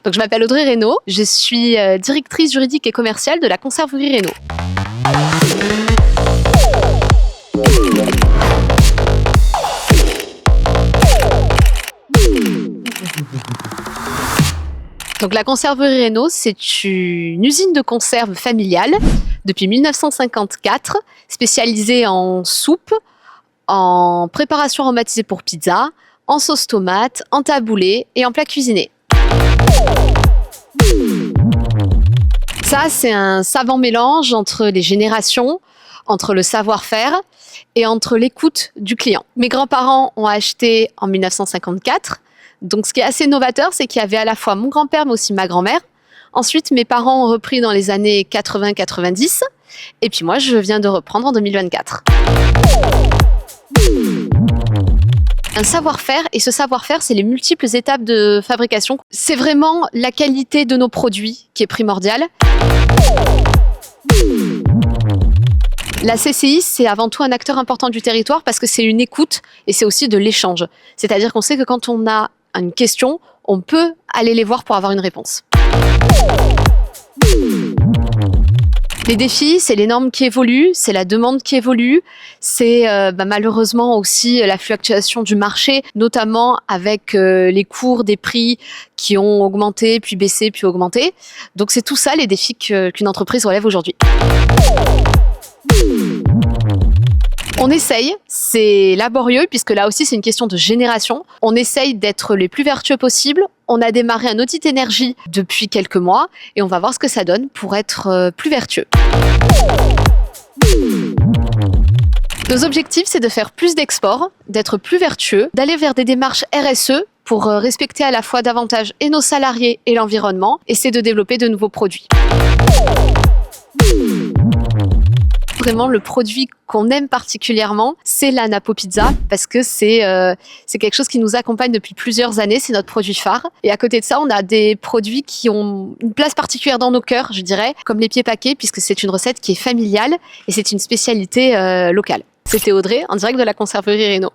Donc je m'appelle Audrey Reynaud, je suis directrice juridique et commerciale de la conserverie Reynaud. Donc la conserverie Reynaud, c'est une usine de conserve familiale depuis 1954, spécialisée en soupe, en préparation aromatisée pour pizza, en sauce tomate, en taboulé et en plats cuisinés. Ça, c'est un savant mélange entre les générations, entre le savoir-faire et entre l'écoute du client. Mes grands-parents ont acheté en 1954. Donc, ce qui est assez novateur, c'est qu'il y avait à la fois mon grand-père, mais aussi ma grand-mère. Ensuite, mes parents ont repris dans les années 80-90. Et puis moi, je viens de reprendre en 2024. Un savoir-faire, et ce savoir-faire, c'est les multiples étapes de fabrication. C'est vraiment la qualité de nos produits qui est primordiale. La CCI, c'est avant tout un acteur important du territoire parce que c'est une écoute et c'est aussi de l'échange. C'est-à-dire qu'on sait que quand on a une question, on peut aller les voir pour avoir une réponse. Les défis, c'est les normes qui évoluent, c'est la demande qui évolue, c'est malheureusement aussi la fluctuation du marché, notamment avec les cours des prix qui ont augmenté, puis baissé, puis augmenté. Donc c'est tout ça les défis qu'une entreprise relève aujourd'hui. On essaye, c'est laborieux puisque là aussi c'est une question de génération. On essaye d'être les plus vertueux possible. On a démarré un audit énergie depuis quelques mois et on va voir ce que ça donne pour être plus vertueux. Nos objectifs, c'est de faire plus d'exports, d'être plus vertueux, d'aller vers des démarches RSE pour respecter à la fois davantage et nos salariés et l'environnement, et c'est de développer de nouveaux produits. Vraiment, le produit qu'on aime particulièrement, c'est la Napo Pizza parce que c'est quelque chose qui nous accompagne depuis plusieurs années, c'est notre produit phare. Et à côté de ça, on a des produits qui ont une place particulière dans nos cœurs, je dirais, comme les pieds paquets, puisque c'est une recette qui est familiale et c'est une spécialité locale. C'était Audrey, en direct de la conserverie Reynaud.